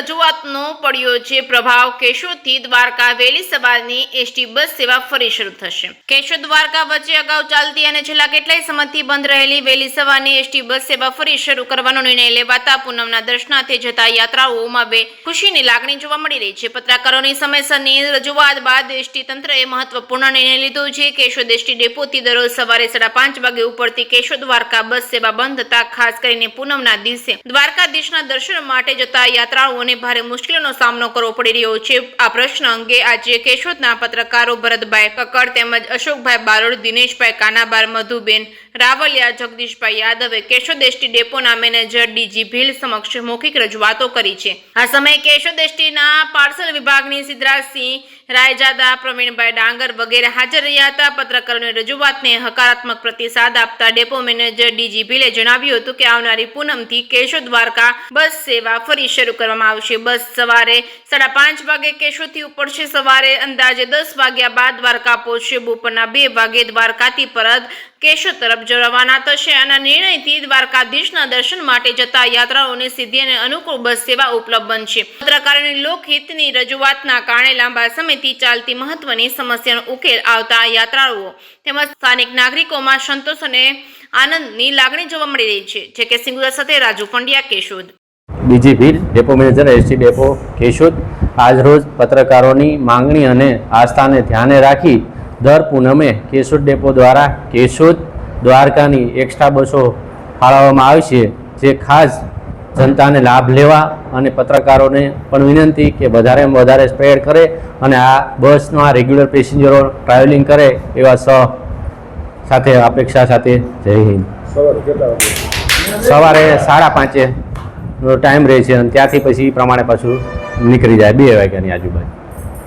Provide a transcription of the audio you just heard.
રજૂઆતનો પડ્યો છે પ્રભાવ। કેશોદથી દ્વારકા વહેલી સવારની એસટી બસ સેવા ફરી શરૂ થશે। કેશોદ દ્વારકા વચ્ચે અગાઉ ચાલતી અને છેલ્લા કેટલાય સમયથી બંધ રહેલી વહેલી સવારની એસટી બસ સેવા ફરી શરૂ કરવાનો નિર્ણય લેવાતા પૂનમના દર્શનાર્થે જતા યાત્રાળુઓમાં બે ખુશીની લાગણી જોવા મળી રહી છે। પત્રકારોની સમયસરની રજૂઆત બાદ એસટી તંત્રએ મહત્વપૂર્ણ નિર્ણય લીધો છે। કેશોદ એસટી ડેપોથી દરરોજ સવારે 5:30 વાગે ઉપડતી કેશોદ દ્વારકા બસ સેવા બંધ થતા ખાસ કરીને પૂનમના દિવસે દ્વારકાધીશના દર્શન માટે જતા યાત્રાળુઓને ભારે મુશ્કેલીનો સામનો કરવો પડી રહ્યો છે। આ પ્રશ્ન અંગે આજે કેશોદના પત્રકારો ભરતભાઈ કક્કડ તેમજ અશોકભાઈ બારોડ, દિનેશભાઈ કાનાબાર, મધુબેન રાવલિયા, જગદીશભાઈ યાદવે કેશોદ એસટી ડેપોના મેનેજર ડીજી ભીલ સમક્ષ મૌખિક રજૂઆતો કરી છે। આ સમયે કેશોદ એસટીના પાર્સલ વિભાગની સિદ્ધરાજસિંહ રાયજાદા, પ્રવીણભાઈ ડાંગર વગેરે હાજર રહ્યા હતા। પત્રકારોની રજૂઆતને હકારાત્મક પ્રતિસાદ આપતા ડેપો મેનેજર ડીજી ભીલે જણાવ્યું હતું કે આવનારી પૂનમથી કેશોદ દ્વારકા બસ સેવા ફરી શરૂ કરવામાં આવશે। બસ સવારે 5:30 વાગે કેશોદથી ઉપડશે। સવારે અંદાજે 10 વાગ્યા બાદ દ્વારકા પહોંચશે। બપોરના 2 વાગે દ્વારકાથી પરત કેશોદ તરફ રવાના થશે। આના નિર્ણયથી દ્વારકાધીશના દર્શન માટે જતા યાત્રાળુઓને સીધી અને અનુકૂળ બસ સેવા ઉપલબ્ધ બનશે। પત્રકારોની લોકહિતની રજૂઆતના કારણે લાંબા સમયથી ચાલતી મહત્વની સમસ્યાનો ઉકેલ આવતા યાત્રાળુઓ તેમજ સ્થાનિક નાગરિકોમાં સંતોષ અને આનંદની લાગણી જોવા મળી રહી છે। જે કે સિંગુદા સાથે Raju Pandya, Keshod. DG Bhil, depot manager, ST depot Keshod. આજરોજ પત્રકારોની માંગણી અને આસ્થાને ધ્યાને રાખી દર પૂનમે કેશોદ ડેપો દ્વારા કેશોદ દ્વારકાની એક્સ્ટ્રા બસો ફાળવવામાં આવશે, જે ખાસ જનતાને લાભ લેવા અને પત્રકારોને પણ વિનંતી કે વધારેમાં વધારે સ્પ્રેડ કરે અને આ બસના રેગ્યુલર પેસેન્જરો ટ્રાવેલિંગ કરે એવા સાથે અપેક્ષા સાથે જય હિન્દ। સવારે 5:30 નો ટાઈમ રહે છે અને ત્યાંથી પછી પ્રમાણે પાછું નીકળી જાય 2 વાગ્યાની આજુબાજુ।